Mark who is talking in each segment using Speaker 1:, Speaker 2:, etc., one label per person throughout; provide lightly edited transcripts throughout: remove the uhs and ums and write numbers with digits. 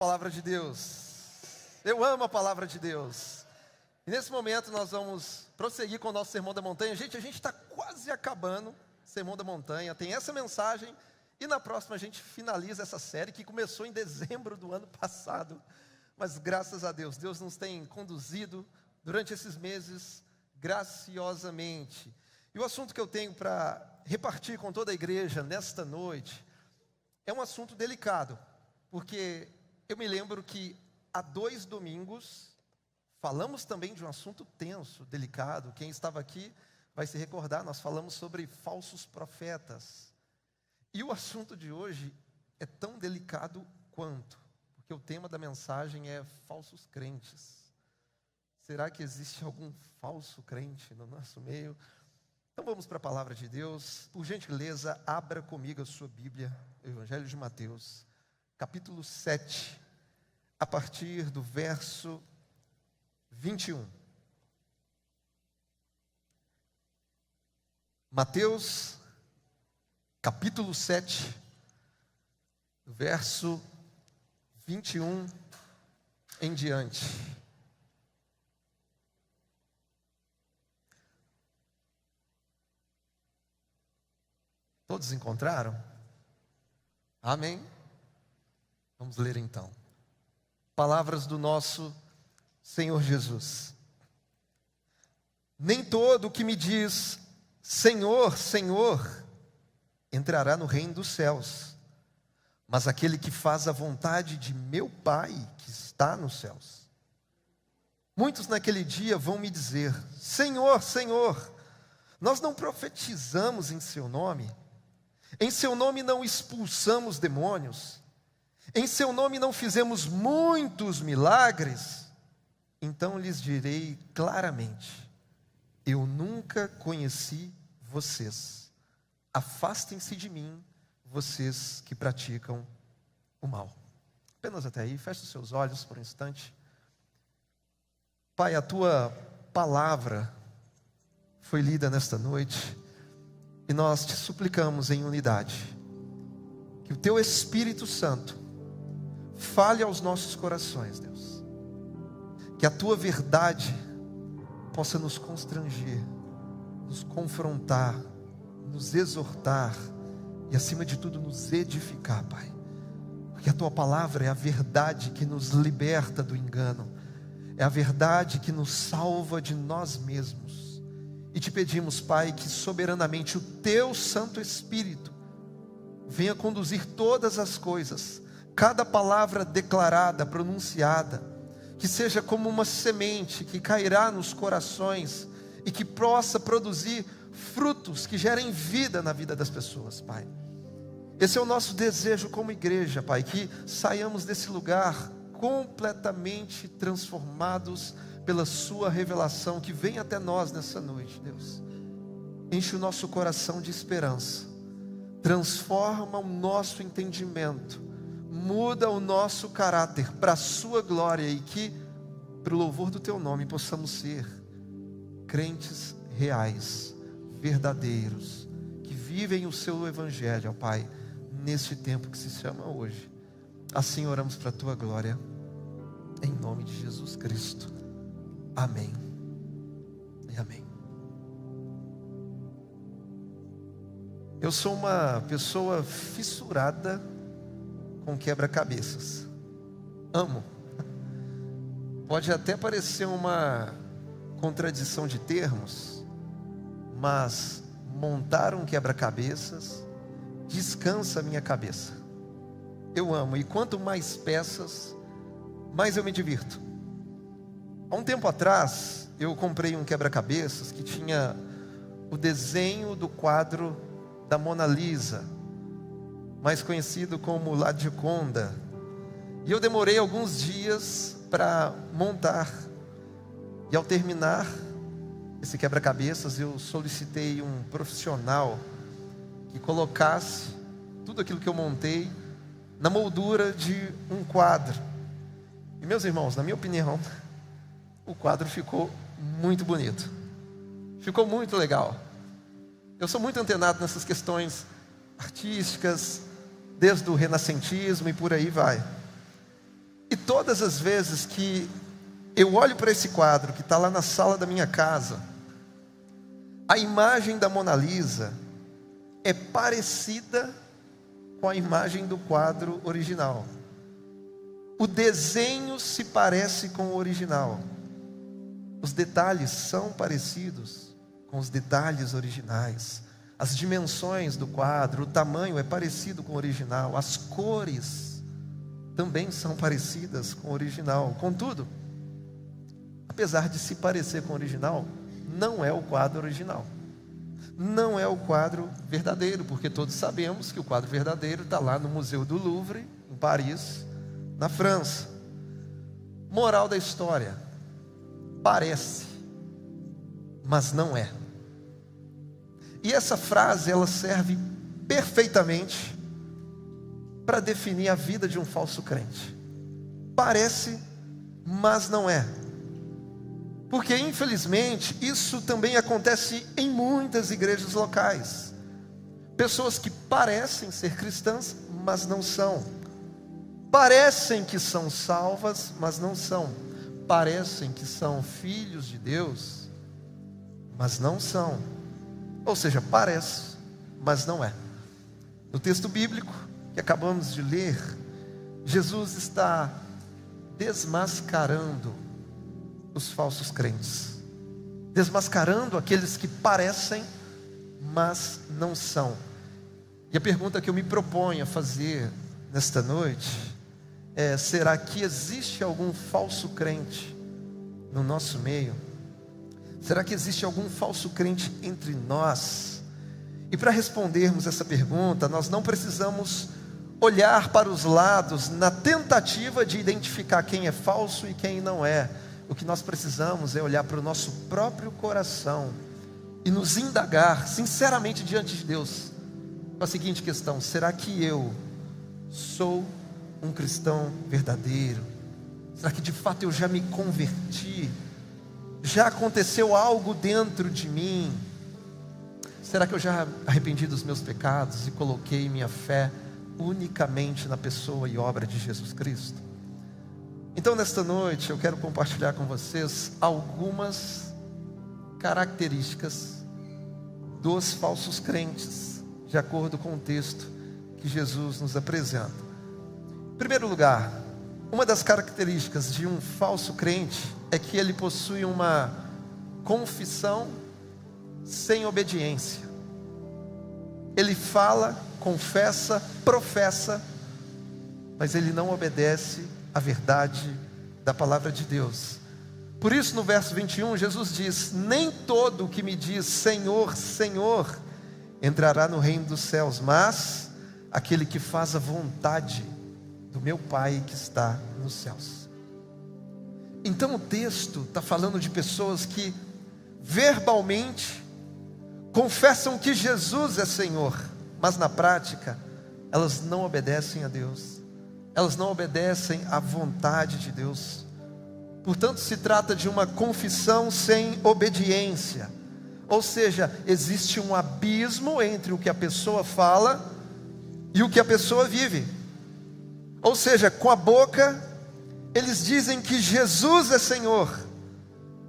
Speaker 1: Palavra de Deus. Eu amo a palavra de Deus. E nesse momento nós vamos prosseguir com o nosso Sermão da Montanha. Gente, a gente está quase acabando o Sermão da Montanha. Tem essa mensagem e na próxima a gente finaliza essa série que começou em dezembro do ano passado. Mas graças a Deus, Deus nos tem conduzido durante esses meses graciosamente. E o assunto que eu tenho para repartir com toda a igreja nesta noite é um assunto delicado, porque eu me lembro que há 2 domingos falamos também de um assunto tenso, delicado. Quem estava aqui vai se recordar, nós falamos sobre falsos profetas. E o assunto de hoje é tão delicado quanto, porque o tema da mensagem é falsos crentes. Será que existe algum falso crente no nosso meio? Então vamos para a palavra de Deus. Por gentileza, abra comigo a sua Bíblia, Evangelho de Mateus, capítulo 7, a partir do verso 21. Mateus, capítulo 7, verso 21 em diante. Todos encontraram? Amém? Vamos ler então. Palavras do nosso Senhor Jesus. Nem todo o que me diz Senhor, Senhor, entrará no reino dos céus, mas aquele que faz a vontade de meu Pai que está nos céus. Muitos naquele dia vão me dizer: Senhor, Senhor, nós não profetizamos em seu nome? Em seu nome não expulsamos demônios? Em seu nome não fizemos muitos milagres? Então lhes direi claramente: eu nunca conheci vocês. Afastem-se de mim, vocês que praticam o mal. Apenas até aí, feche os seus olhos por um instante. Pai, a tua palavra foi lida nesta noite e nós te suplicamos em unidade que o teu Espírito Santo fale aos nossos corações, Deus. Que a tua verdade possa nos constranger, nos confrontar, nos exortar e, acima de tudo, nos edificar, Pai. Porque a tua palavra é a verdade que nos liberta do engano, é a verdade que nos salva de nós mesmos. E te pedimos, Pai, que soberanamente o teu Santo Espírito venha conduzir todas as coisas, cada palavra declarada, pronunciada, que seja como uma semente que cairá nos corações e que possa produzir frutos que gerem vida na vida das pessoas, Pai. Esse é o nosso desejo como igreja, Pai, que saiamos desse lugar completamente transformados pela sua revelação que vem até nós nessa noite, Deus. Enche o nosso coração de esperança, transforma o nosso entendimento, muda o nosso caráter para a sua glória e que, para o louvor do teu nome, possamos ser crentes reais, verdadeiros, que vivem o seu evangelho, ó Pai, nesse tempo que se chama hoje. Assim oramos para a tua glória, em nome de Jesus Cristo. Amém e amém. Eu sou uma pessoa fissurada com quebra-cabeças. Amo. Pode até parecer uma contradição de termos, mas montar um quebra-cabeças descansa a minha cabeça. Eu amo, e quanto mais peças, mais eu me divirto. Há um tempo atrás, eu comprei um quebra-cabeças que tinha o desenho do quadro da Mona Lisa, mais conhecido como La Gioconda. E eu demorei alguns dias para montar. E ao terminar esse quebra-cabeças, eu solicitei um profissional que colocasse tudo aquilo que eu montei na moldura de um quadro. E meus irmãos, na minha opinião, o quadro ficou muito bonito. Ficou muito legal. Eu sou muito antenado nessas questões artísticas, desde o renascentismo e por aí vai. todas as vezes que eu olho para esse quadro que está lá na sala da minha casa, a imagem da Mona Lisa é parecida com a imagem do quadro original. O desenho se parece com o original. Os detalhes são parecidos com os detalhes originais. As dimensões do quadro, o tamanho é parecido com o original. As cores também são parecidas com o original. Contudo, apesar de se parecer com o original, não é o quadro original. Não é o quadro verdadeiro, porque todos sabemos que o quadro verdadeiro está lá no Museu do Louvre, em Paris, na França. Moral da história: parece, mas não é. E essa frase, ela serve perfeitamente para definir a vida de um falso crente. Parece, mas não é. Porque infelizmente isso também acontece em muitas igrejas locais. Pessoas que parecem ser cristãs, mas não são. Parecem que são salvas, mas não são. Parecem que são filhos de Deus, mas não são. Ou seja, parece, mas não é. No texto bíblico que acabamos de ler, Jesus está desmascarando os falsos crentes, desmascarando aqueles que parecem, mas não são. E a pergunta que eu me proponho a fazer nesta noite é: será que existe algum falso crente no nosso meio? Será que existe algum falso crente entre nós? E para respondermos essa pergunta, nós não precisamos olhar para os lados na tentativa de identificar quem é falso e quem não é. O que nós precisamos é olhar para o nosso próprio coração e nos indagar sinceramente diante de Deus com a seguinte questão: será que eu sou um cristão verdadeiro? Será que de fato eu já me converti? Já aconteceu algo dentro de mim? Será que eu já arrependi dos meus pecados e coloquei minha fé unicamente na pessoa e obra de Jesus Cristo? Então nesta noite eu quero compartilhar com vocês algumas características dos falsos crentes, de acordo com o texto que Jesus nos apresenta. Em primeiro lugar, uma das características de um falso crente é que ele possui uma confissão sem obediência. Ele fala, confessa, professa, mas ele não obedece à verdade da palavra de Deus. Por isso no verso 21 Jesus diz: nem todo o que me diz Senhor, Senhor entrará no reino dos céus, mas aquele que faz a vontade do meu Pai que está nos céus. Então o texto está falando de pessoas que verbalmente confessam que Jesus é Senhor, mas na prática elas não obedecem a Deus, elas não obedecem à vontade de Deus. Portanto, se trata de uma confissão sem obediência. Ou seja, existe um abismo entre o que a pessoa fala e o que a pessoa vive. Ou seja, com a boca eles dizem que Jesus é Senhor,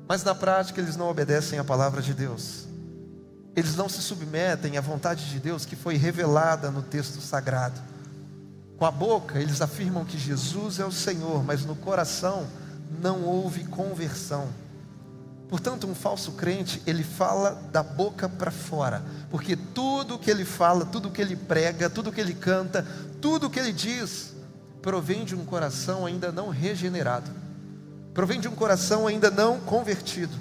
Speaker 1: mas na prática eles não obedecem à palavra de Deus. Eles não se submetem à vontade de Deus que foi revelada no texto sagrado. Com a boca eles afirmam que Jesus é o Senhor, mas no coração não houve conversão. Portanto, um falso crente, ele fala da boca para fora, porque tudo que ele fala, tudo que ele prega, tudo que ele canta, tudo que ele diz, provém de um coração ainda não regenerado, provém de um coração ainda não convertido.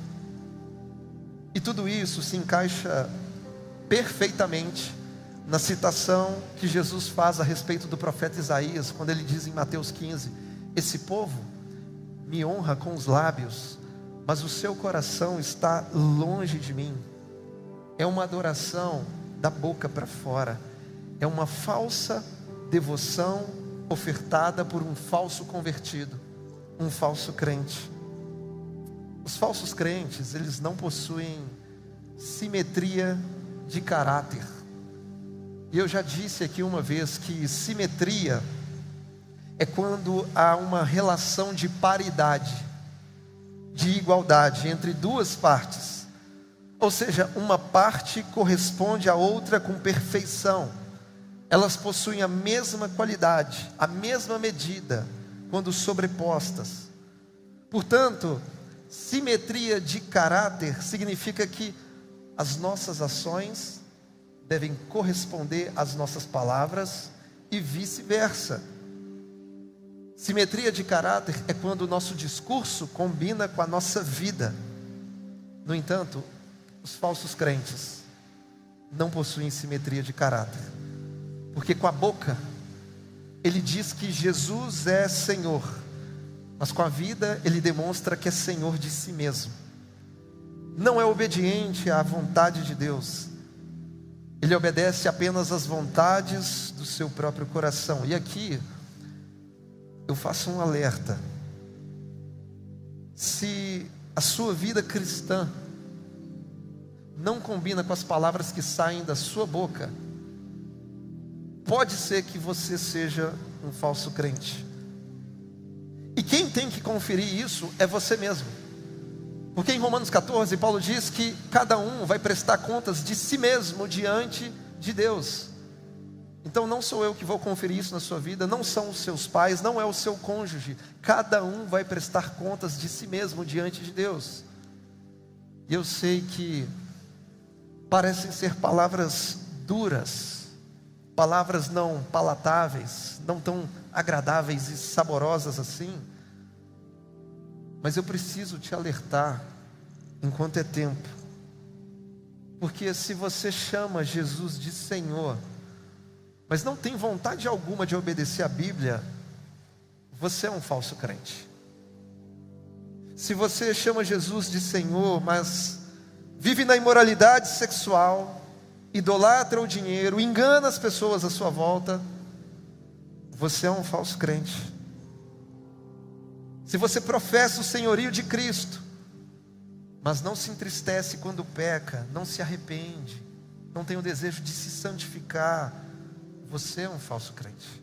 Speaker 1: E tudo isso se encaixa perfeitamente na citação que Jesus faz a respeito do profeta Isaías, quando ele diz em Mateus 15: esse povo me honra com os lábios, mas o seu coração está longe de mim. É uma adoração da boca para fora, é uma falsa devoção ofertada por um falso convertido, um falso crente. Os falsos crentes, eles não possuem simetria de caráter. E eu já disse aqui uma vez que simetria é quando há uma relação de paridade, de igualdade entre duas partes. Ou seja, uma parte corresponde à outra com perfeição. Elas possuem a mesma qualidade, a mesma medida, quando sobrepostas. Portanto, simetria de caráter significa que as nossas ações devem corresponder às nossas palavras e vice-versa. Simetria de caráter é quando o nosso discurso combina com a nossa vida. No entanto, os falsos crentes não possuem simetria de caráter, porque com a boca ele diz que Jesus é Senhor, mas com a vida ele demonstra que é Senhor de si mesmo. Não é obediente à vontade de Deus, ele obedece apenas às vontades do seu próprio coração. E aqui eu faço um alerta: se a sua vida cristã não combina com as palavras que saem da sua boca, pode ser que você seja um falso crente. E quem tem que conferir isso é você mesmo. Porque em Romanos 14, Paulo diz que cada um vai prestar contas de si mesmo diante de Deus. Então não sou eu que vou conferir isso na sua vida, não são os seus pais, não é o seu cônjuge. Cada um vai prestar contas de si mesmo diante de Deus. E eu sei que parecem ser palavras duras, palavras não palatáveis, não tão agradáveis e saborosas assim, mas eu preciso te alertar enquanto é tempo, porque se você chama Jesus de Senhor, mas não tem vontade alguma de obedecer a Bíblia, você é um falso crente. Se você chama Jesus de Senhor, mas vive na imoralidade sexual, idolatra o dinheiro, engana as pessoas à sua volta, você é um falso crente. Se você professa o senhorio de Cristo, mas não se entristece quando peca, não se arrepende, não tem o desejo de se santificar, você é um falso crente.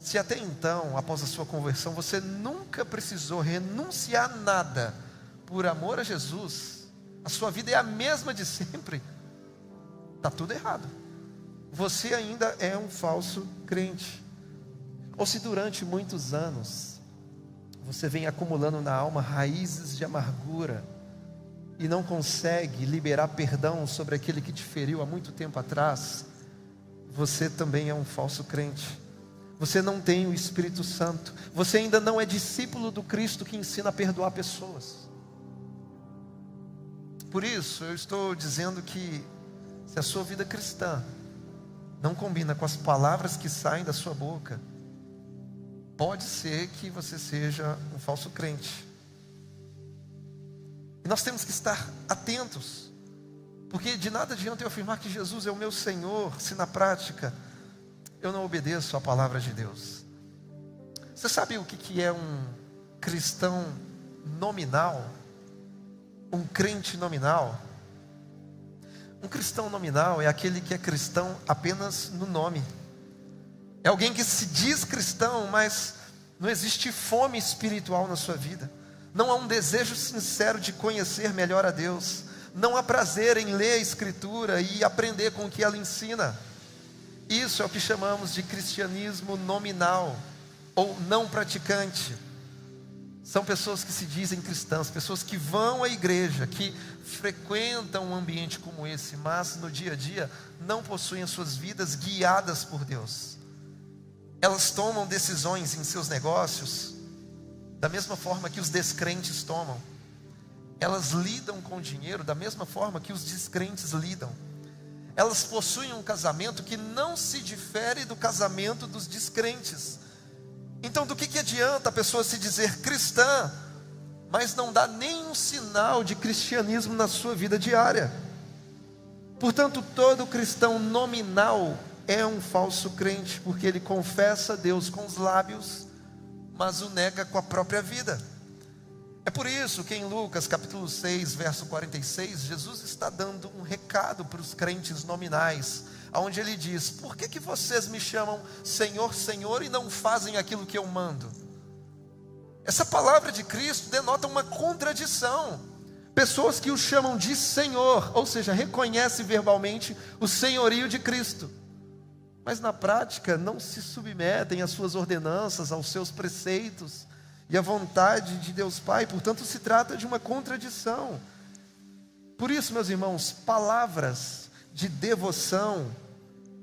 Speaker 1: Se até então, após a sua conversão, você nunca precisou renunciar nada por amor a Jesus, a sua vida é a mesma de sempre, está tudo errado. Você ainda é um falso crente. Ou se durante muitos anos você vem acumulando na alma raízes de amargura e não consegue liberar perdão sobre aquele que te feriu há muito tempo atrás, você também é um falso crente. Você não tem o Espírito Santo, você ainda não é discípulo do Cristo que ensina a perdoar pessoas. Por isso eu estou dizendo que se a sua vida cristã não combina com as palavras que saem da sua boca, pode ser que você seja um falso crente. E nós temos que estar atentos, porque de nada adianta eu afirmar que Jesus é o meu Senhor, se na prática eu não obedeço à palavra de Deus. Você sabe o que é um cristão nominal? Um crente nominal? Um cristão nominal é aquele que é cristão apenas no nome. É alguém que se diz cristão, mas não existe fome espiritual na sua vida. Não há um desejo sincero de conhecer melhor a Deus. Não há prazer em ler a Escritura e aprender com o que ela ensina. Isso é o que chamamos de cristianismo nominal ou não praticante. São pessoas que se dizem cristãs, pessoas que vão à igreja, que frequentam um ambiente como esse, mas no dia a dia não possuem as suas vidas guiadas por Deus. Elas tomam decisões em seus negócios da mesma forma que os descrentes tomam. Elas lidam com o dinheiro da mesma forma que os descrentes lidam. Elas possuem um casamento que não se difere do casamento dos descrentes. Então do que adianta a pessoa se dizer cristã, mas não dá nenhum sinal de cristianismo na sua vida diária? Portanto, todo cristão nominal é um falso crente, porque ele confessa a Deus com os lábios, mas o nega com a própria vida. É por isso que em Lucas capítulo 6, verso 46, Jesus está dando um recado para os crentes nominais, onde ele diz: por que vocês me chamam Senhor, Senhor, e não fazem aquilo que eu mando? Essa palavra de Cristo denota uma contradição. Pessoas que o chamam de Senhor, ou seja, reconhecem verbalmente o senhorio de Cristo, mas na prática não se submetem às suas ordenanças, aos seus preceitos e à vontade de Deus Pai. Portanto, se trata de uma contradição. Por isso, meus irmãos, palavras de devoção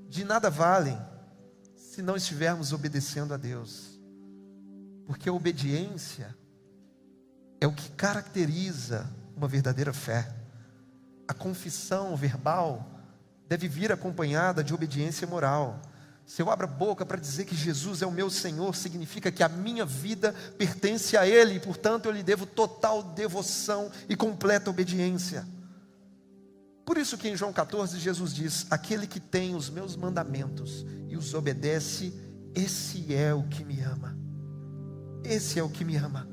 Speaker 1: de nada valem se não estivermos obedecendo a Deus, porque a obediência é o que caracteriza uma verdadeira fé. A confissão verbal deve vir acompanhada de obediência moral. Se eu abro a boca para dizer que Jesus é o meu Senhor, significa que a minha vida pertence a Ele, e portanto eu lhe devo total devoção e completa obediência. Por isso que em João 14 Jesus diz: aquele que tem os meus mandamentos e os obedece, esse é o que me ama. Esse é o que me ama.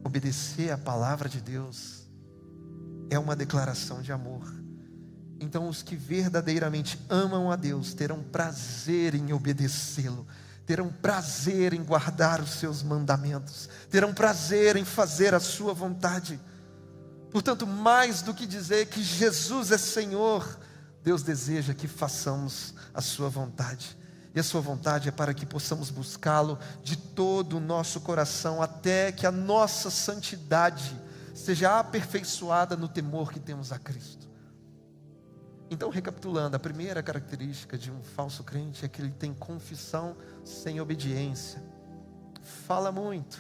Speaker 1: Obedecer a palavra de Deus é uma declaração de amor. Então os que verdadeiramente amam a Deus terão prazer em obedecê-lo, terão prazer em guardar os seus mandamentos, terão prazer em fazer a sua vontade. Portanto, mais do que dizer que Jesus é Senhor, Deus deseja que façamos a sua vontade. E a sua vontade é para que possamos buscá-lo de todo o nosso coração, até que a nossa santidade seja aperfeiçoada no temor que temos a Cristo. Então, recapitulando, a primeira característica de um falso crente é que ele tem confissão sem obediência. Fala muito,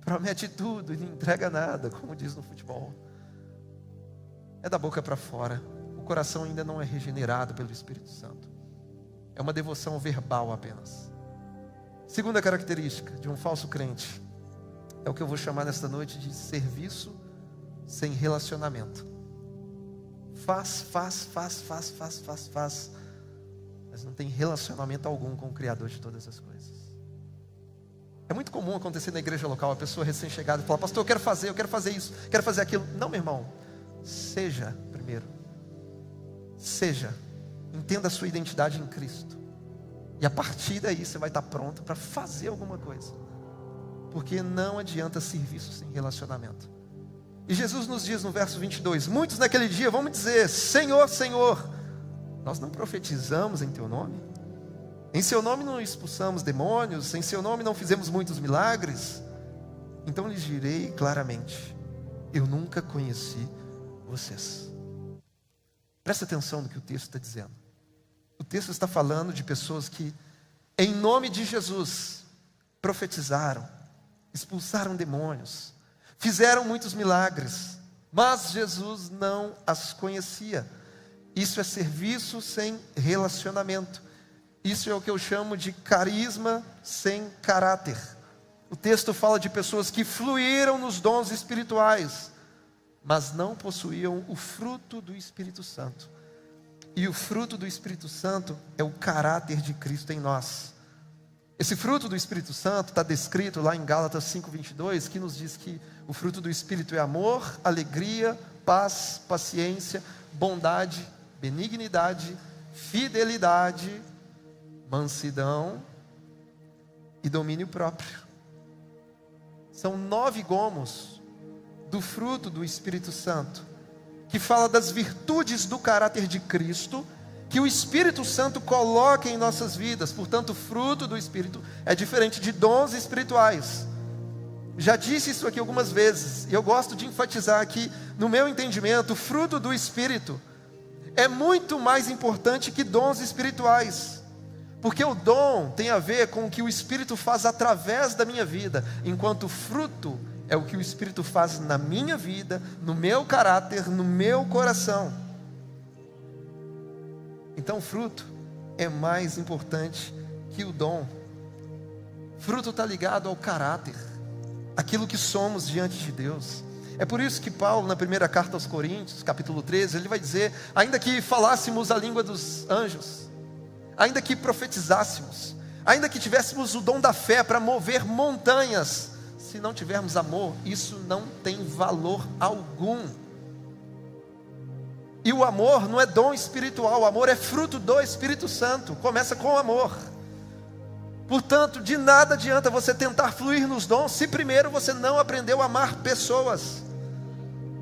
Speaker 1: promete tudo e não entrega nada, como diz no futebol. É da boca para fora, o coração ainda não é regenerado pelo Espírito Santo. É uma devoção verbal apenas. Segunda característica de um falso crente é o que eu vou chamar nesta noite de serviço sem relacionamento. Faz, mas não tem relacionamento algum com o Criador de todas as coisas. É muito comum acontecer na igreja local, a pessoa recém-chegada fala: pastor, eu quero fazer isso, quero fazer aquilo. Não, meu irmão, seja primeiro. Seja, entenda a sua identidade em Cristo, e a partir daí você vai estar pronto para fazer alguma coisa. Porque não adianta serviço sem relacionamento. E Jesus nos diz no verso 22, muitos naquele dia vão me dizer: Senhor, Senhor, nós não profetizamos em teu nome? Em seu nome não expulsamos demônios? Em seu nome não fizemos muitos milagres? Então lhes direi claramente: eu nunca conheci vocês. Presta atenção no que o texto está dizendo. O texto está falando de pessoas que, em nome de Jesus, profetizaram, expulsaram demônios, fizeram muitos milagres, mas Jesus não as conhecia. Isso é serviço sem relacionamento. Isso é o que eu chamo de carisma sem caráter. O texto fala de pessoas que fluíram nos dons espirituais, mas não possuíam o fruto do Espírito Santo. E o fruto do Espírito Santo é o caráter de Cristo em nós. Esse fruto do Espírito Santo está descrito lá em Gálatas 5:22, que nos diz que o fruto do Espírito é amor, alegria, paz, paciência, bondade, benignidade, fidelidade, mansidão e domínio próprio. São 9 gomos do fruto do Espírito Santo, que fala das virtudes do caráter de Cristo, que o Espírito Santo coloca em nossas vidas. Portanto, o fruto do Espírito é diferente de dons espirituais. Já disse isso aqui algumas vezes, e eu gosto de enfatizar aqui, no meu entendimento, o fruto do Espírito é muito mais importante que dons espirituais, porque o dom tem a ver com o que o Espírito faz através da minha vida, enquanto o fruto é o que o Espírito faz na minha vida, no meu caráter, no meu coração. Então o fruto é mais importante que o dom. Fruto está ligado ao caráter, aquilo que somos diante de Deus. É por isso que Paulo, na primeira carta aos Coríntios, capítulo 13, ele vai dizer: ainda que falássemos a língua dos anjos, ainda que profetizássemos, ainda que tivéssemos o dom da fé para mover montanhas, se não tivermos amor, isso não tem valor algum. E o amor não é dom espiritual, o amor é fruto do Espírito Santo, começa com o amor. Portanto, de nada adianta você tentar fluir nos dons, se primeiro você não aprendeu a amar pessoas.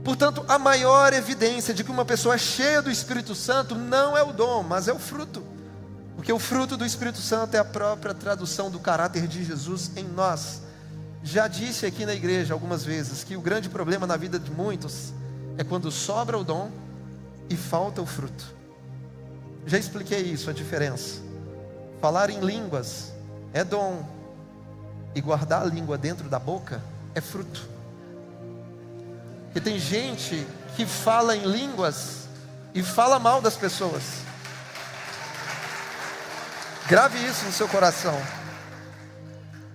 Speaker 1: Portanto, a maior evidência de que uma pessoa é cheia do Espírito Santo não é o dom, mas é o fruto. Porque o fruto do Espírito Santo é a própria tradução do caráter de Jesus em nós. Já disse aqui na igreja algumas vezes que o grande problema na vida de muitos é quando sobra o dom e falta o fruto. Já expliquei isso, a diferença. Falar em línguas é dom, e guardar a língua dentro da boca é fruto. Porque tem gente que fala em línguas e fala mal das pessoas. Grave isso no seu coração.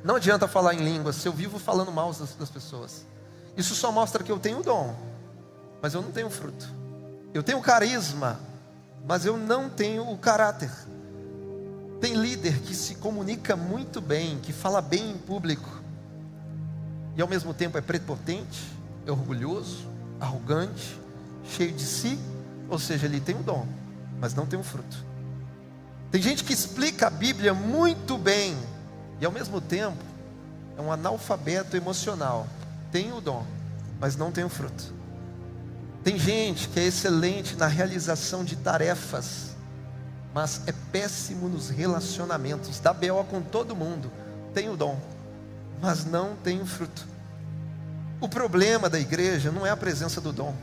Speaker 1: Não adianta falar em línguas se eu vivo falando mal das pessoas. Isso só mostra que eu tenho dom, mas eu não tenho fruto. Eu tenho carisma, mas eu não tenho o caráter. Tem líder que se comunica muito bem, que fala bem em público, e ao mesmo tempo é prepotente, é orgulhoso, arrogante, cheio de si. Ou seja, ele tem o dom, mas não tem o fruto. Tem gente que explica a Bíblia muito bem, e ao mesmo tempo é um analfabeto emocional. Tem o dom, mas não tem o fruto. Tem gente que é excelente na realização de tarefas, mas é péssimo nos relacionamentos, dá BO com todo mundo. Tem o dom, mas não tem o fruto. O problema da igreja não é a presença do dom,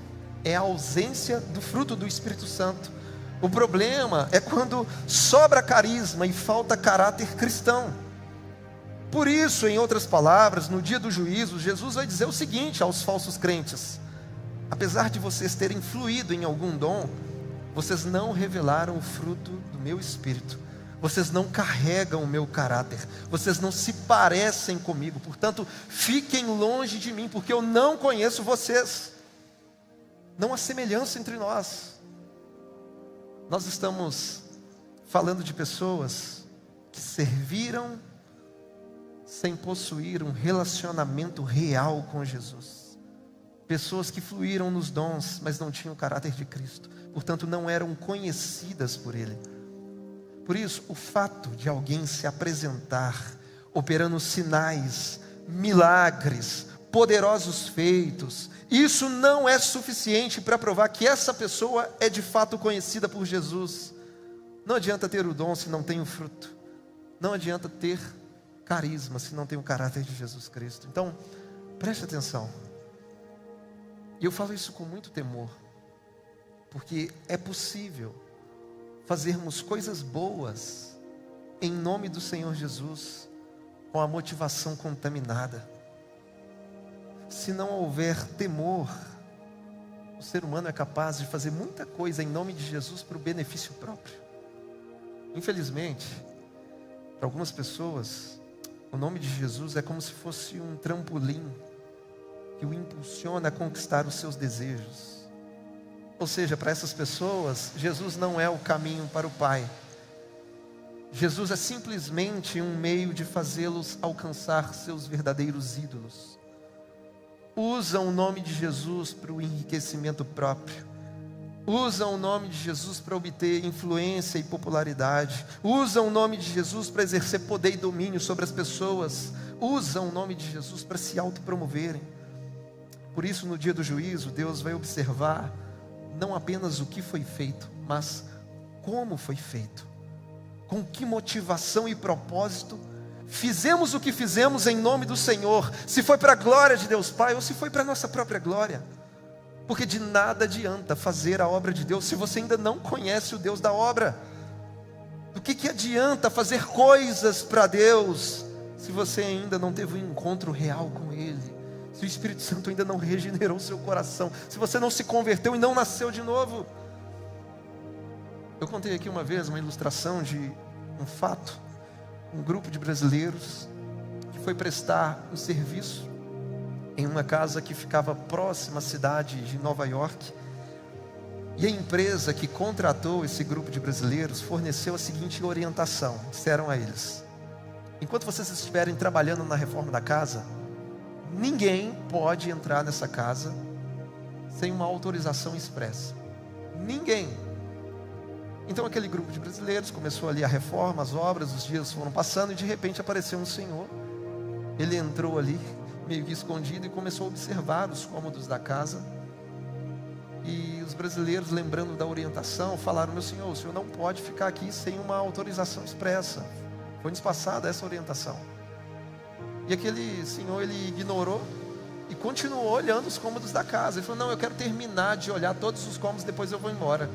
Speaker 1: é a ausência do fruto do Espírito Santo. O problema é quando sobra carisma e falta caráter cristão. Por isso, em outras palavras, no dia do juízo, Jesus vai dizer o seguinte aos falsos crentes: apesar de vocês terem fluído em algum dom, vocês não revelaram o fruto do meu Espírito. Vocês não carregam o meu caráter. Vocês não se parecem comigo. Portanto, fiquem longe de mim, porque eu não conheço vocês. Não há semelhança entre nós. Nós estamos falando de pessoas que serviram sem possuir um relacionamento real com Jesus. Pessoas que fluíram nos dons, mas não tinham o caráter de Cristo. Portanto, não eram conhecidas por Ele. Por isso, o fato de alguém se apresentar, operando sinais, milagres, poderosos feitos, isso não é suficiente para provar que essa pessoa é de fato conhecida por Jesus. Não adianta ter o dom se não tem o fruto. Não adianta ter carisma se não tem o caráter de Jesus Cristo. Então, preste atenção. E eu falo isso com muito temor, porque é possível fazermos coisas boas em nome do Senhor Jesus com a motivação contaminada. Se não houver temor, o ser humano é capaz de fazer muita coisa em nome de Jesus para o benefício próprio. Infelizmente, para algumas pessoas, o nome de Jesus é como se fosse um trampolim que o impulsiona a conquistar os seus desejos. Ou seja, para essas pessoas, Jesus não é o caminho para o Pai. Jesus é simplesmente um meio de fazê-los alcançar seus verdadeiros ídolos. Usam o nome de Jesus para o enriquecimento próprio. Usam o nome de Jesus para obter influência e popularidade. Usam o nome de Jesus para exercer poder e domínio sobre as pessoas. Usam o nome de Jesus para se autopromoverem. Por isso, no dia do juízo, Deus vai observar não apenas o que foi feito, mas como foi feito. Com que motivação e propósito fizemos o que fizemos em nome do Senhor. Se foi para a glória de Deus Pai ou se foi para a nossa própria glória. Porque de nada adianta fazer a obra de Deus se você ainda não conhece o Deus da obra. Do que adianta fazer coisas para Deus se você ainda não teve um encontro real com Ele? Se o Espírito Santo ainda não regenerou seu coração, se você não se converteu e não nasceu de novo. Eu contei aqui uma vez uma ilustração de um fato. Um grupo de brasileiros que foi prestar um serviço em uma casa que ficava próxima à cidade de Nova York. E a empresa que contratou esse grupo de brasileiros forneceu a seguinte orientação. Disseram a eles: enquanto vocês estiverem trabalhando na reforma da casa, ninguém pode entrar nessa casa sem uma autorização expressa. Ninguém. Então aquele grupo de brasileiros começou ali a reforma, as obras, os dias foram passando e de repente apareceu um senhor. Ele entrou ali, meio que escondido, e começou a observar os cômodos da casa. E os brasileiros, lembrando da orientação, falaram: meu senhor, o senhor não pode ficar aqui sem uma autorização expressa. Foi nos passada essa orientação. E aquele senhor, ele ignorou e continuou olhando os cômodos da casa. Ele falou: não, eu quero terminar de olhar todos os cômodos, depois eu vou embora.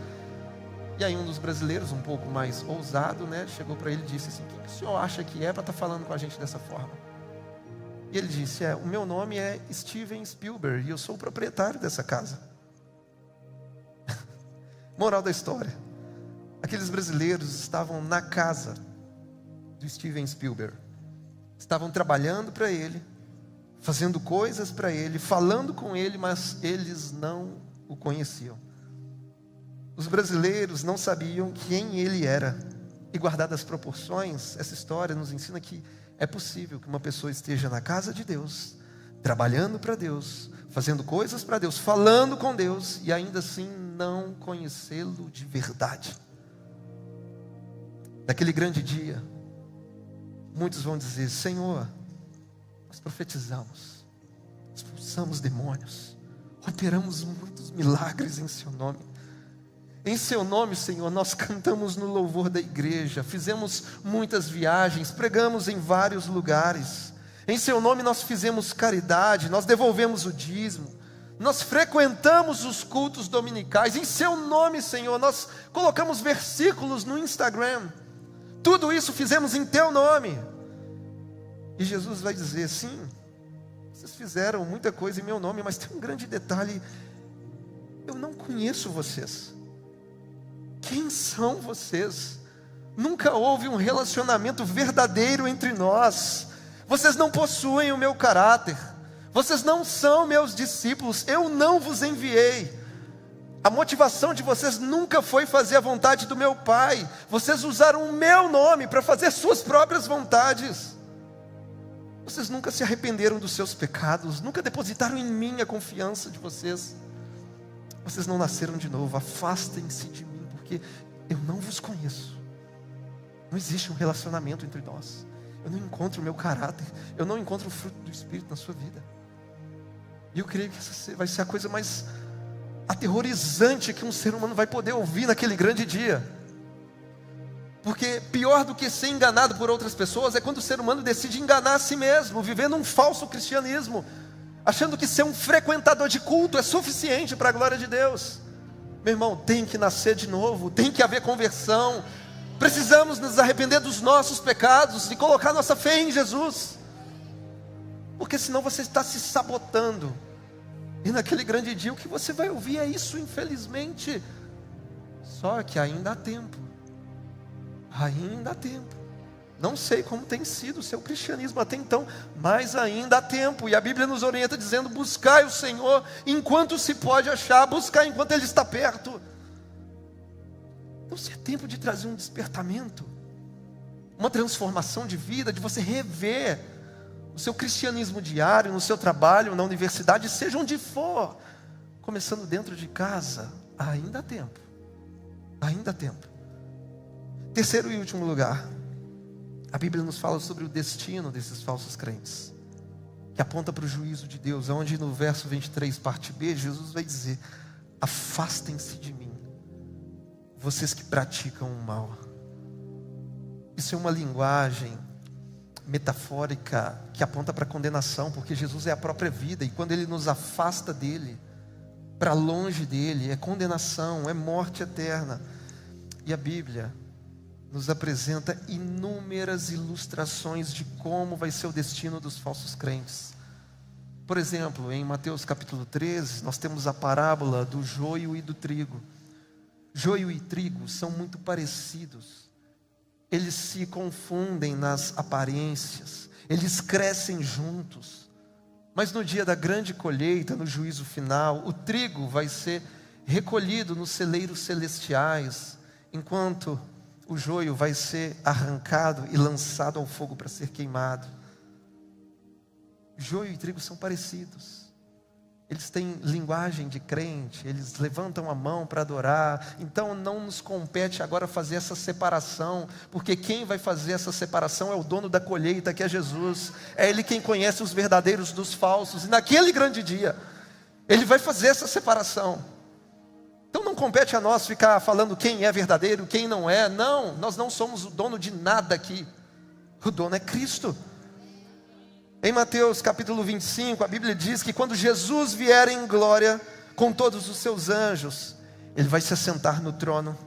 Speaker 1: E aí um dos brasileiros, um pouco mais ousado, chegou para ele e disse assim: o que o senhor acha que é para estar falando com a gente dessa forma? E ele disse: o meu nome é Steven Spielberg e eu sou o proprietário dessa casa. Moral da história: aqueles brasileiros estavam na casa do Steven Spielberg, estavam trabalhando para ele, fazendo coisas para ele, falando com ele, mas eles não o conheciam. Os brasileiros não sabiam quem ele era. E guardadas as proporções, essa história nos ensina que é possível que uma pessoa esteja na casa de Deus, trabalhando para Deus, fazendo coisas para Deus, falando com Deus, e ainda assim não conhecê-lo de verdade. Naquele grande dia, muitos vão dizer: Senhor, nós profetizamos, expulsamos demônios, operamos muitos milagres em seu nome. Em seu nome, Senhor, nós cantamos no louvor da igreja, fizemos muitas viagens, pregamos em vários lugares. Em seu nome nós fizemos caridade, nós devolvemos o dízimo, nós frequentamos os cultos dominicais. Em seu nome, Senhor, nós colocamos versículos no Instagram. Tudo isso fizemos em teu nome. E Jesus vai dizer: sim, vocês fizeram muita coisa em meu nome, mas tem um grande detalhe: eu não conheço vocês. Quem são vocês? Nunca houve um relacionamento verdadeiro entre nós. Vocês não possuem o meu caráter. Vocês não são meus discípulos. Eu não vos enviei. A motivação de vocês nunca foi fazer a vontade do meu Pai. Vocês usaram o meu nome para fazer suas próprias vontades. Vocês nunca se arrependeram dos seus pecados. Nunca depositaram em mim a confiança de vocês. Vocês não nasceram de novo. Afastem-se de mim, porque eu não vos conheço. Não existe um relacionamento entre nós. Eu não encontro o meu caráter. Eu não encontro o fruto do Espírito na sua vida. E eu creio que essa vai ser a coisa mais aterrorizante que um ser humano vai poder ouvir naquele grande dia. Porque pior do que ser enganado por outras pessoas é quando o ser humano decide enganar a si mesmo, vivendo um falso cristianismo, achando que ser um frequentador de culto é suficiente para a glória de Deus. Meu irmão, tem que nascer de novo, tem que haver conversão. Precisamos nos arrepender dos nossos pecados e colocar nossa fé em Jesus, porque senão você está se sabotando. E naquele grande dia o que você vai ouvir é isso, infelizmente. Só que ainda há tempo. Ainda há tempo. Não sei como tem sido o seu cristianismo até então, mas ainda há tempo. E a Bíblia nos orienta dizendo: buscai o Senhor enquanto se pode achar, buscai enquanto Ele está perto. Então se é tempo de trazer um despertamento, uma transformação de vida, de você rever o seu cristianismo diário, no seu trabalho, na universidade, seja onde for, começando dentro de casa. Ainda há tempo. Ainda há tempo. Terceiro e último lugar, a Bíblia nos fala sobre o destino desses falsos crentes, que aponta para o juízo de Deus, onde no verso 23, parte B, Jesus vai dizer: afastem-se de mim, vocês que praticam o mal. Isso é uma linguagem metafórica que aponta para a condenação, porque Jesus é a própria vida, e quando Ele nos afasta dEle, para longe dEle, é condenação, é morte eterna. E a Bíblia nos apresenta inúmeras ilustrações de como vai ser o destino dos falsos crentes. Por exemplo, em Mateus capítulo 13, nós temos a parábola do joio e do trigo. Joio e trigo são muito parecidos. Eles se confundem nas aparências, eles crescem juntos. Mas no dia da grande colheita, no juízo final, o trigo vai ser recolhido nos celeiros celestiais, enquanto o joio vai ser arrancado e lançado ao fogo para ser queimado. Joio e trigo são parecidos. eles têm linguagem de crente, eles levantam a mão para adorar. Então não nos compete agora fazer essa separação, porque quem vai fazer essa separação é o dono da colheita, que é Jesus. É Ele quem conhece os verdadeiros dos falsos, e naquele grande dia Ele vai fazer essa separação. Então não compete a nós ficar falando quem é verdadeiro, quem não é. Não, nós não somos o dono de nada aqui. O dono é Cristo. Em Mateus capítulo 25, a Bíblia diz que quando Jesus vier em glória com todos os seus anjos, Ele vai se assentar no trono.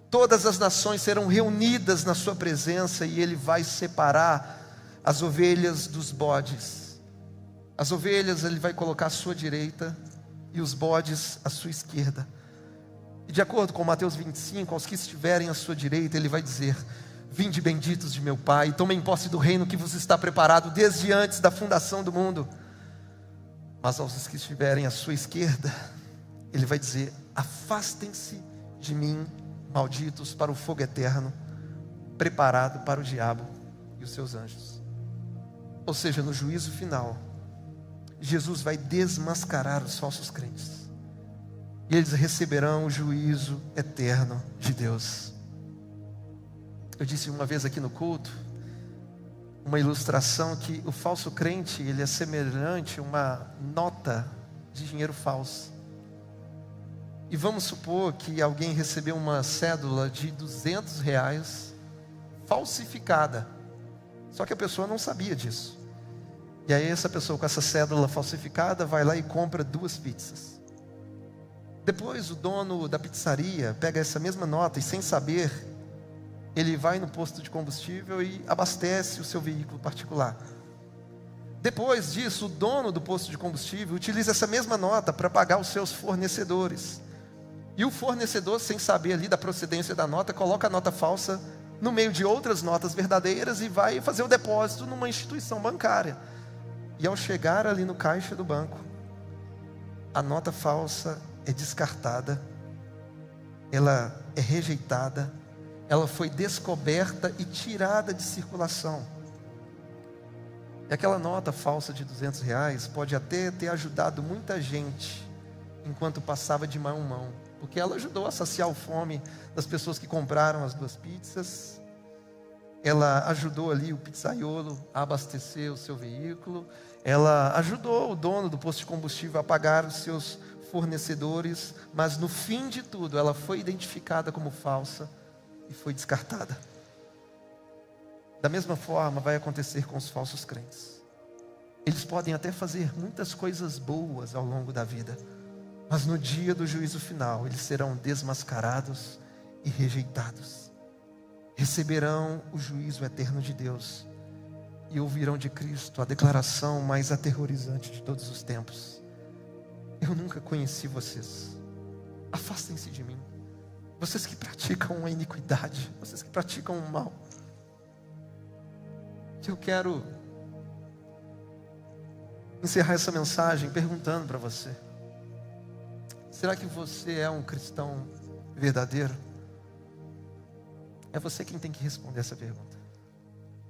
Speaker 1: Todas as nações serão reunidas na sua presença e Ele vai separar as ovelhas dos bodes. As ovelhas Ele vai colocar à sua direita e os bodes à sua esquerda. E de acordo com Mateus 25, aos que estiverem à sua direita, Ele vai dizer: vinde benditos de meu Pai, tomem posse do reino que vos está preparado desde antes da fundação do mundo. Mas aos que estiverem à sua esquerda, Ele vai dizer: afastem-se de mim, malditos, para o fogo eterno, preparado para o diabo e os seus anjos. Ou seja, no juízo final, Jesus vai desmascarar os falsos crentes, e eles receberão o juízo eterno de Deus. Eu disse uma vez aqui no culto, uma ilustração, que o falso crente, ele é semelhante a uma nota de dinheiro falso. E vamos supor que alguém recebeu uma cédula de R$200 falsificada, só que a pessoa não sabia disso. E aí essa pessoa com essa cédula falsificada vai lá e compra 2 pizzas. Depois o dono da pizzaria pega essa mesma nota e, sem saber, ele vai no posto de combustível e abastece o seu veículo particular. Depois disso, o dono do posto de combustível utiliza essa mesma nota para pagar os seus fornecedores. E o fornecedor, sem saber ali da procedência da nota, coloca a nota falsa no meio de outras notas verdadeiras e vai fazer o depósito numa instituição bancária. E ao chegar ali no caixa do banco, a nota falsa é descartada, ela é rejeitada, ela foi descoberta e tirada de circulação. E aquela nota falsa de R$200 pode até ter ajudado muita gente enquanto passava de mão em mão, porque ela ajudou a saciar a fome das pessoas que compraram as 2 pizzas. Ela ajudou ali o pizzaiolo a abastecer o seu veículo. Ela ajudou o dono do posto de combustível a pagar os seus fornecedores. Mas no fim de tudo, ela foi identificada como falsa e foi descartada. Da mesma forma vai acontecer com os falsos crentes. Eles podem até fazer muitas coisas boas ao longo da vida, mas no dia do juízo final, eles serão desmascarados e rejeitados. Receberão o juízo eterno de Deus e ouvirão de Cristo a declaração mais aterrorizante de todos os tempos: eu nunca conheci vocês, afastem-se de mim, vocês que praticam a iniquidade, vocês que praticam o mal. Eu quero encerrar essa mensagem perguntando para você: será que você é um cristão verdadeiro? É você quem tem que responder essa pergunta.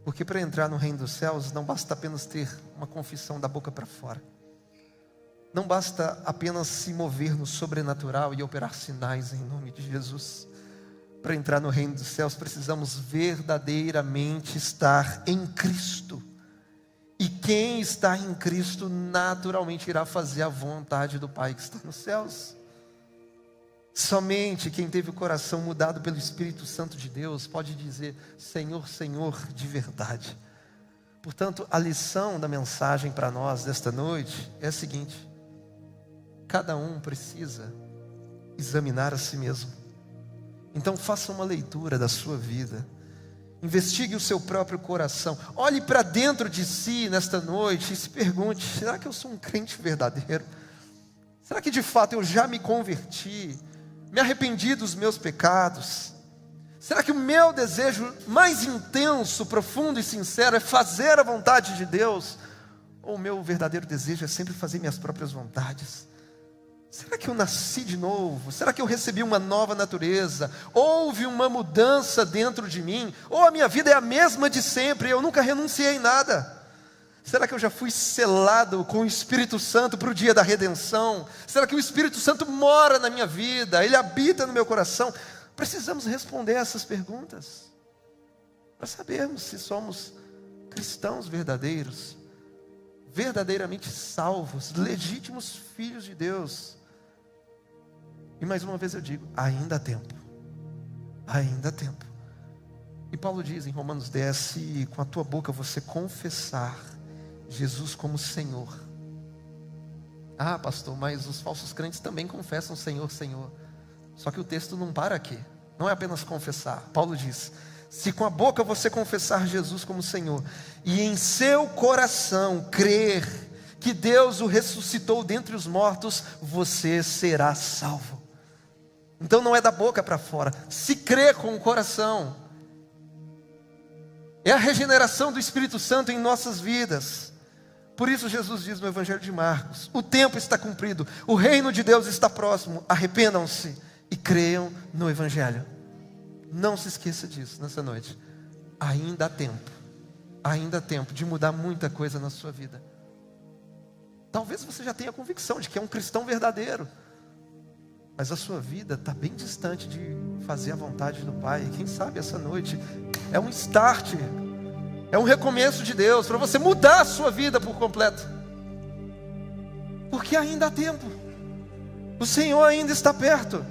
Speaker 1: Porque para entrar no reino dos céus não basta apenas ter uma confissão da boca para fora. Não basta apenas se mover no sobrenatural e operar sinais em nome de Jesus. Para entrar no reino dos céus precisamos verdadeiramente estar em Cristo. E quem está em Cristo naturalmente irá fazer a vontade do Pai que está nos céus. Somente quem teve o coração mudado pelo Espírito Santo de Deus pode dizer: Senhor, Senhor, de verdade. Portanto, a lição da mensagem para nós desta noite é a seguinte: cada um precisa examinar a si mesmo. Então faça uma leitura da sua vida, investigue o seu próprio coração, olhe para dentro de si nesta noite e se pergunte: será que eu sou um crente verdadeiro? Será que de fato eu já me converti? Me arrependi dos meus pecados? Será que o meu desejo mais intenso, profundo e sincero é fazer a vontade de Deus? Ou o meu verdadeiro desejo é sempre fazer minhas próprias vontades? Será que eu nasci de novo? Será que eu recebi uma nova natureza? Houve uma mudança dentro de mim? Ou a minha vida é a mesma de sempre e eu nunca renunciei em nada? Será que eu já fui selado com o Espírito Santo para o dia da redenção? Será que o Espírito Santo mora na minha vida? Ele habita no meu coração? Precisamos responder essas perguntas para sabermos se somos cristãos verdadeiros, verdadeiramente salvos, legítimos filhos de Deus. E mais uma vez eu digo, ainda há tempo. Ainda há tempo. E Paulo diz em Romanos 10, se com a tua boca você confessar Jesus como Senhor. Ah, pastor, mas os falsos crentes também confessam Senhor, Senhor. Só que o texto não para aqui. Não é apenas confessar. Paulo diz, se com a boca você confessar Jesus como Senhor, e em seu coração crer que Deus o ressuscitou dentre os mortos, você será salvo. Então não é da boca para fora, se crê com o coração. É a regeneração do Espírito Santo em nossas vidas. Por isso Jesus diz no Evangelho de Marcos, o tempo está cumprido, o reino de Deus está próximo, arrependam-se e creiam no Evangelho. Não se esqueça disso nessa noite. Ainda há tempo de mudar muita coisa na sua vida. Talvez você já tenha a convicção de que é um cristão verdadeiro, mas a sua vida está bem distante de fazer a vontade do Pai. Quem sabe essa noite é um start, é um recomeço de Deus, para você mudar a sua vida por completo. Porque ainda há tempo. O Senhor ainda está perto.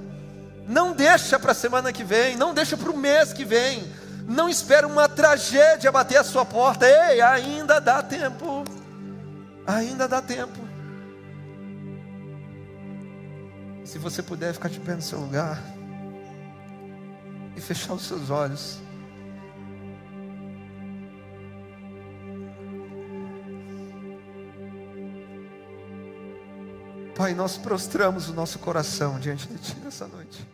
Speaker 1: Não deixa para a semana que vem, não deixa para o mês que vem. Não espera uma tragédia bater a sua porta. Ei, ainda dá tempo. Ainda dá tempo. Se você puder ficar de pé no seu lugar e fechar os seus olhos. Pai, nós prostramos o nosso coração diante de Ti nessa noite.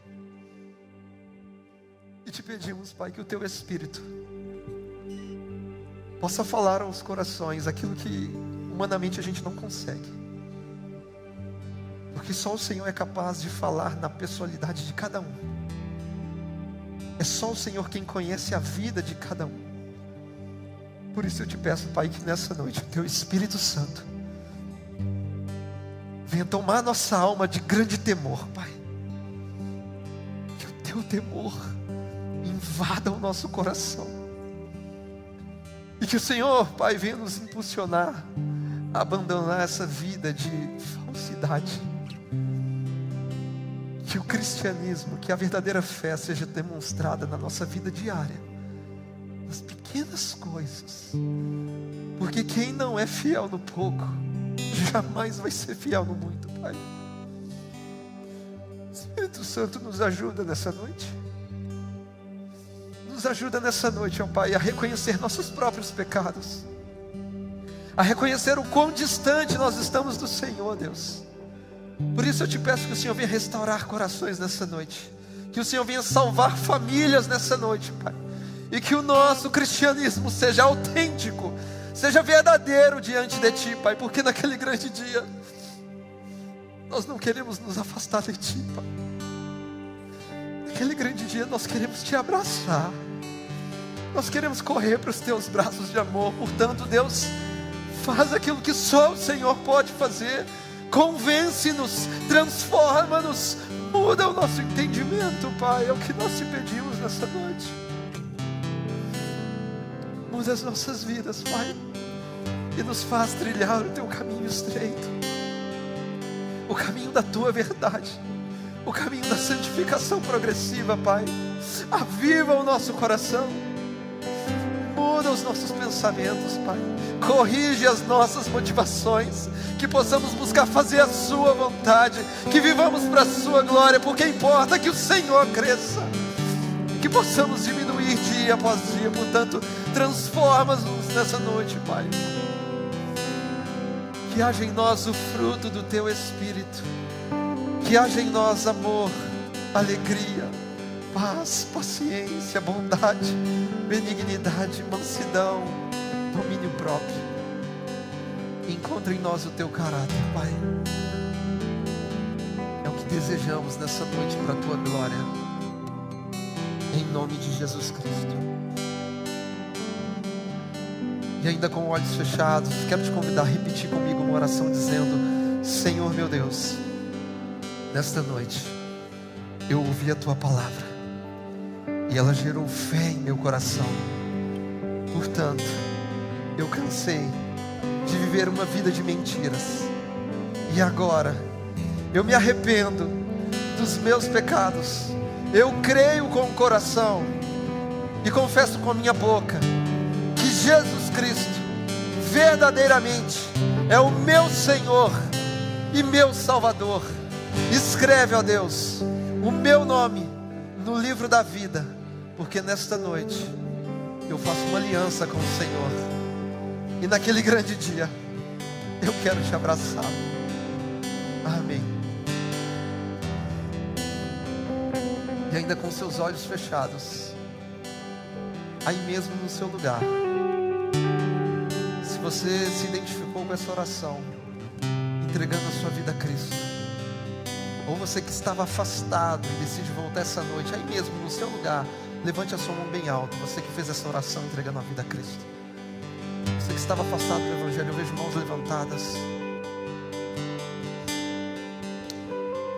Speaker 1: E te pedimos, Pai, que o Teu Espírito possa falar aos corações aquilo que humanamente a gente não consegue. Porque só o Senhor é capaz de falar na pessoalidade de cada um. É só o Senhor quem conhece a vida de cada um. Por isso eu te peço, Pai, que nessa noite o Teu Espírito Santo venha tomar nossa alma de grande temor, Pai. Que o Teu temor invada o nosso coração. E que o Senhor, Pai, venha nos impulsionar a abandonar essa vida de falsidade. Que o cristianismo, que a verdadeira fé seja demonstrada na nossa vida diária, nas pequenas coisas. Porque quem não é fiel no pouco, jamais vai ser fiel no muito, Pai. Espírito Santo, nos ajuda nessa noite. Nos ajuda nessa noite, ó Pai, a reconhecer nossos próprios pecados, a reconhecer o quão distante nós estamos do Senhor, Deus. Por isso eu te peço que o Senhor venha restaurar corações nessa noite, que o Senhor venha salvar famílias nessa noite, Pai, e que o nosso cristianismo seja autêntico, seja verdadeiro diante de Ti, Pai, porque naquele grande dia nós não queremos nos afastar de Ti, Pai. Naquele grande dia nós queremos Te abraçar, nós queremos correr para os Teus braços de amor. Portanto, Deus, faz aquilo que só o Senhor pode fazer. Convence-nos, transforma-nos, muda o nosso entendimento, Pai. É o que nós te pedimos nessa noite. Muda as nossas vidas, Pai, e nos faz trilhar o Teu caminho estreito, o caminho da Tua verdade, o caminho da santificação progressiva, Pai. Aviva o nosso coração, muda os nossos pensamentos, Pai. Corrige as nossas motivações, que possamos buscar fazer a Sua vontade, que vivamos para a Sua glória, porque importa que o Senhor cresça, que possamos diminuir dia após dia. Portanto, transforma-nos nessa noite, Pai. Que haja em nós o fruto do Teu Espírito, que haja em nós amor, alegria, paz, paciência, bondade, benignidade, mansidão, domínio próprio. Encontre em nós o Teu caráter, Pai. É o que desejamos nessa noite para a Tua glória, em nome de Jesus Cristo. E ainda com olhos fechados, quero te convidar a repetir comigo uma oração dizendo: Senhor meu Deus, nesta noite eu ouvi a tua palavra e ela gerou fé em meu coração. Portanto, eu cansei de viver uma vida de mentiras, e agora eu me arrependo dos meus pecados. Eu creio com o coração e confesso com a minha boca que Jesus Cristo verdadeiramente é o meu Senhor e meu Salvador. Escreve, ó Deus, o meu nome no livro da vida, porque nesta noite eu faço uma aliança com o Senhor, e naquele grande dia eu quero te abraçar. Amém. E ainda com seus olhos fechados, aí mesmo no seu lugar, se você se identificou com essa oração, entregando a sua vida a Cristo, ou você que estava afastado e decide voltar essa noite, aí mesmo no seu lugar, levante a sua mão bem alto. Você que fez essa oração entregando a vida a Cristo, você que estava afastado do Evangelho, eu vejo mãos levantadas.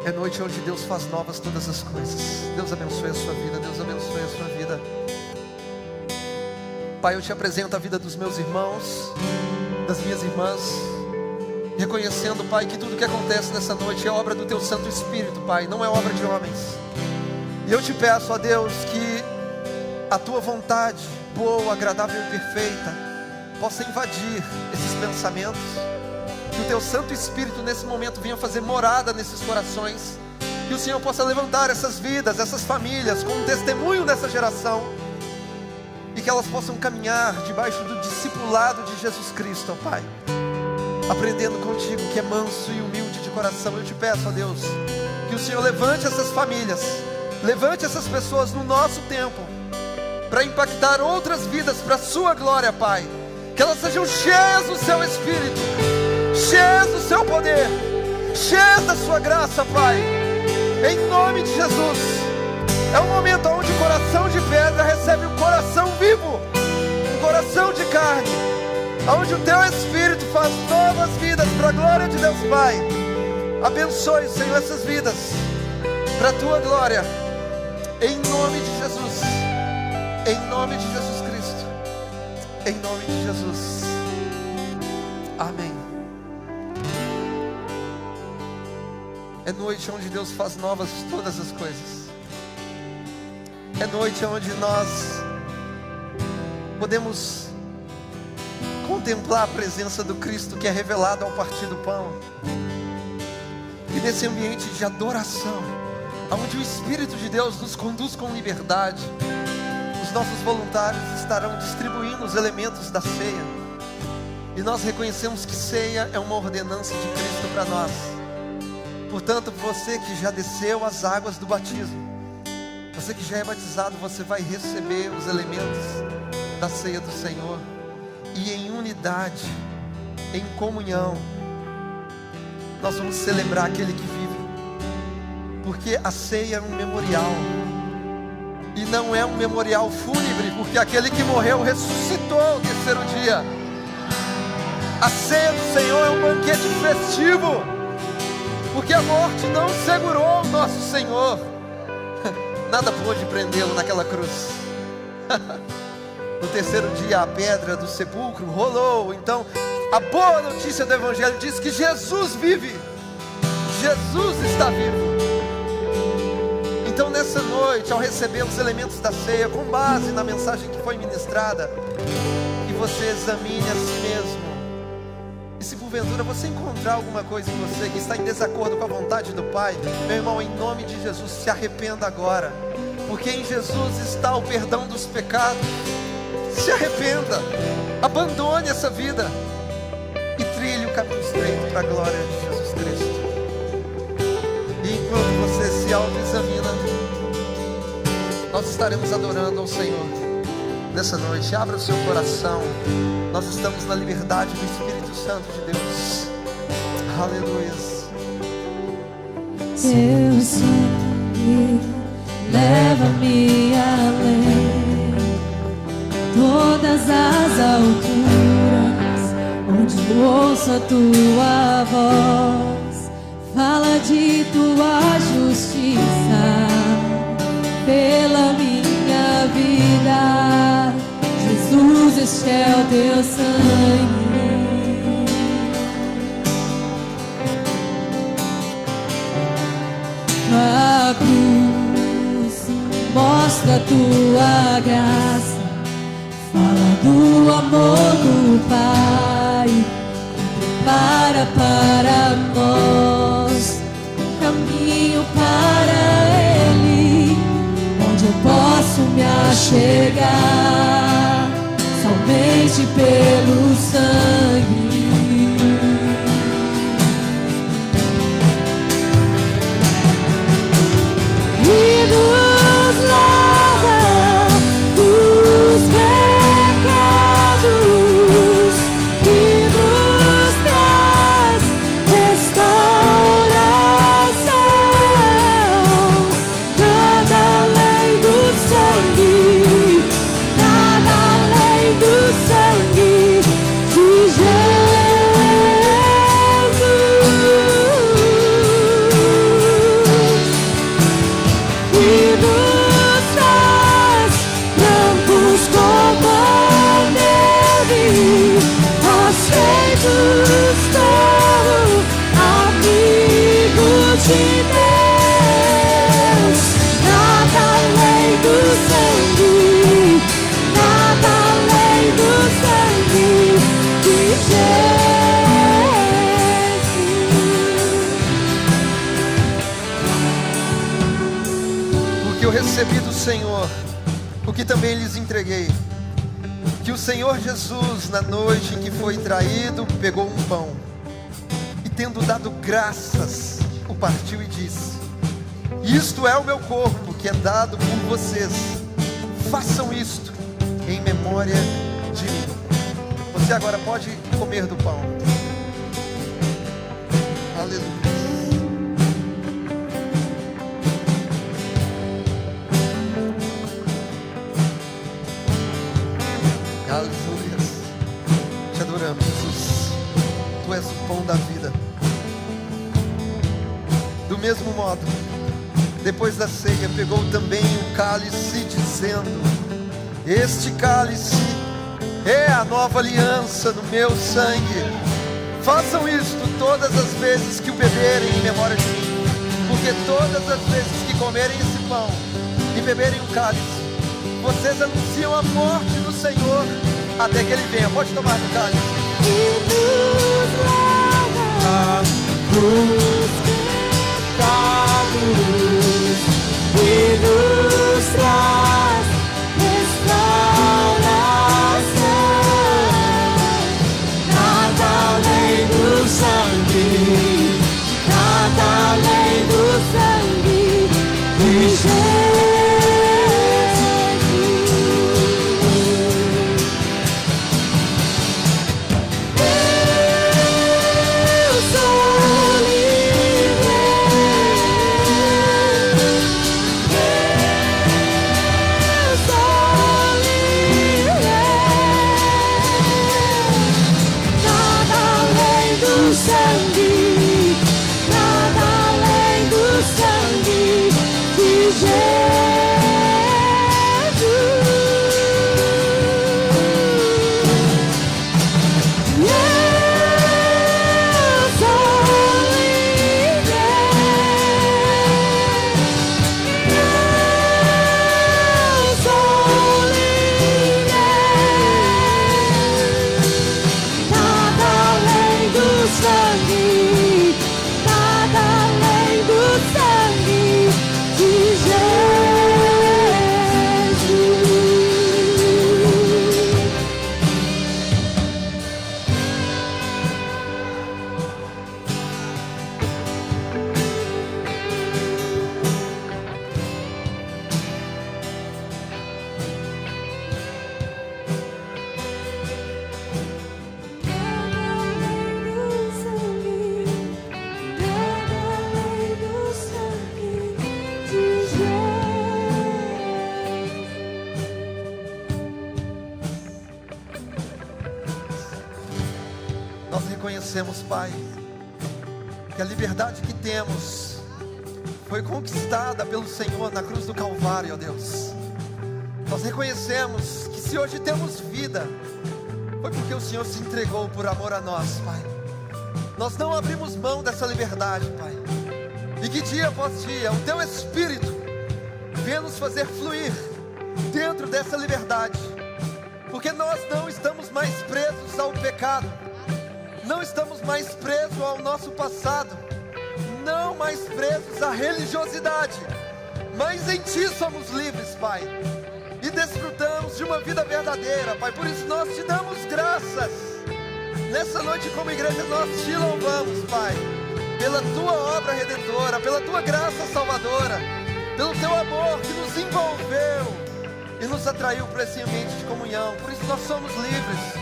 Speaker 1: É noite onde Deus faz novas todas as coisas. Deus abençoe a sua vida, Deus abençoe a sua vida. Pai, eu te apresento a vida dos meus irmãos, das minhas irmãs, reconhecendo, Pai, que tudo que acontece nessa noite é obra do Teu Santo Espírito, Pai, não é obra de homens. E eu te peço, ó Deus, que a Tua vontade, boa, agradável e perfeita, possa invadir esses pensamentos, que o Teu Santo Espírito nesse momento venha fazer morada nesses corações, que o Senhor possa levantar essas vidas, essas famílias, com um testemunho dessa geração, e que elas possam caminhar debaixo do discipulado de Jesus Cristo, ó Pai, aprendendo contigo, que é manso e humilde de coração. Eu te peço, ó Deus, que o Senhor levante essas famílias, levante essas pessoas no nosso tempo, para impactar outras vidas para a sua glória, Pai. Que elas sejam cheias do seu Espírito, cheias do seu poder, cheias da sua graça, Pai, em nome de Jesus. É um momento onde o coração de pedra recebe um coração vivo, um coração de carne, onde o Teu Espírito faz novas vidas para a glória de Deus, Pai. Abençoe, Senhor, essas vidas para a Tua glória, em nome de Jesus, em nome de Jesus Cristo, em nome de Jesus. Amém. É noite onde Deus faz novas todas as coisas. É noite onde nós podemos contemplar a presença do Cristo que é revelado ao partir do pão. E nesse ambiente de adoração, onde o Espírito de Deus nos conduz com liberdade, os nossos voluntários estarão distribuindo os elementos da ceia. E nós reconhecemos que ceia é uma ordenança de Cristo para nós. Portanto, você que já desceu as águas do batismo, você que já é batizado, você vai receber os elementos da ceia do Senhor. E em unidade, em comunhão, nós vamos celebrar aquele que vive. Porque a ceia é um memorial. E não é um memorial fúnebre, porque aquele que morreu ressuscitou ao terceiro dia. A ceia do Senhor é um banquete festivo, porque a morte não segurou o nosso Senhor. Nada pôde prendê-lo naquela cruz. No terceiro dia a pedra do sepulcro rolou. Então a boa notícia do Evangelho diz que Jesus vive. Jesus está vivo. Então nessa noite, ao receber os elementos da ceia, com base na mensagem que foi ministrada, que você examine a si mesmo. E se porventura você encontrar alguma coisa em você que está em desacordo com a vontade do Pai, meu irmão, em nome de Jesus, se arrependa agora, porque em Jesus está o perdão dos pecados. Se arrependa, abandone essa vida e trilhe o caminho estreito para a glória de Jesus Cristo. E enquanto você se autoexamina, nós estaremos adorando ao Senhor nessa noite. Abra o seu coração. Nós estamos na liberdade do Espírito Santo de Deus. Aleluia.
Speaker 2: Teu sangue leva-me além, todas as alturas. ouço a tua voz, fala de tua justiça pela minha vida. Jesus, este é o teu sangue. A cruz mostra a tua graça, fala do amor do Pai, para nós caminho para Ele, onde eu posso me achegar somente pelo sangue. E nos lava dos pecados e nos traz restauração. Nada além do sangue, nada além do sangue de
Speaker 1: recebi do Senhor, o que também lhes entreguei, que o Senhor Jesus, na noite em que foi traído, pegou um pão e, tendo dado graças, o partiu e disse: isto é o meu corpo, que é dado por vocês, façam isto em memória de mim. Você agora pode comer do pão. Aleluia. Aleluia. Te adoramos, Jesus. Tu és o pão da vida. Do mesmo modo, depois da ceia, pegou também o cálice, dizendo: este cálice é a nova aliança no meu sangue. Façam isto todas as vezes que o beberem em memória de mim. Porque todas as vezes que comerem esse pão e beberem o cálice, vocês anunciam a morte do Senhor até que Ele venha. Pode tomar do cálice.
Speaker 2: E nos lava dos pecados e nos traz restauração. Nada além do sangue, nada além do sangue de Jesus.
Speaker 1: reconhecemos, Pai, que a liberdade que temos foi conquistada pelo Senhor na cruz do Calvário, ó Deus. Nós reconhecemos que se hoje temos vida, foi porque o Senhor se entregou por amor a nós, Pai. Nós não abrimos mão dessa liberdade, Pai. E que dia após dia, o Teu Espírito venha nos fazer fluir dentro dessa liberdade. Porque nós não estamos mais presos ao pecado, não estamos mais presos ao nosso passado, não mais presos à religiosidade, mas em Ti somos livres, Pai, e desfrutamos de uma vida verdadeira, Pai. Por isso nós Te damos graças. Nessa noite, como igreja, nós Te louvamos, Pai, pela Tua obra redentora, pela Tua graça salvadora, pelo Teu amor que nos envolveu e nos atraiu para esse ambiente de comunhão. Por isso nós somos livres.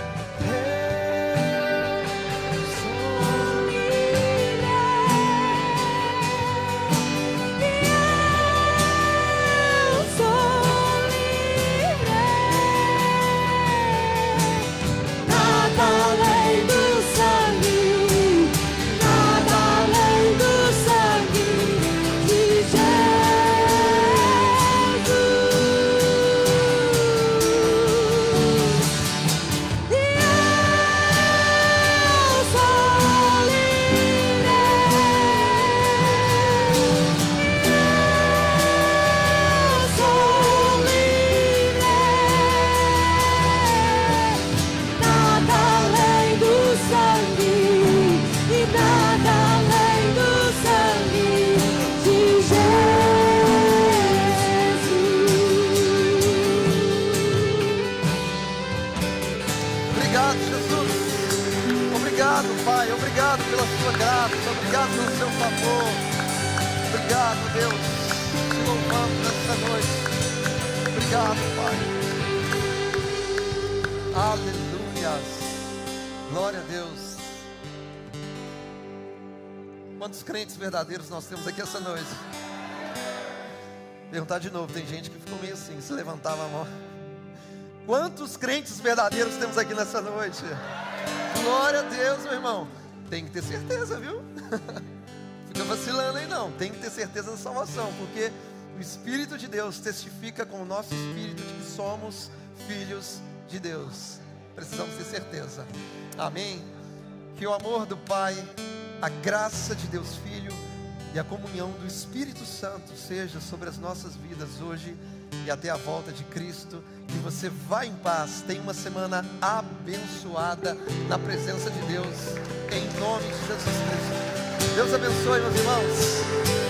Speaker 1: Obrigado pelo Seu favor. Obrigado, Deus. Te louvamos nesta noite. Obrigado, Pai. Aleluia. Glória a Deus. Quantos crentes verdadeiros nós temos aqui essa noite? Perguntar de novo, tem gente que ficou meio assim, se levantava a mão. Quantos crentes verdadeiros temos aqui nessa noite? Glória a Deus, meu irmão. Tem que ter certeza, viu? Fica vacilando aí não. Tem que ter certeza da salvação, porque o Espírito de Deus testifica com o nosso espírito de que somos filhos de Deus. Precisamos ter certeza. Amém? Que o amor do Pai, a graça de Deus Filho e a comunhão do Espírito Santo seja sobre as nossas vidas hoje e até a volta de Cristo. Que você vá em paz, tenha uma semana abençoada na presença de Deus, em nome de Jesus Cristo. Deus abençoe, meus irmãos.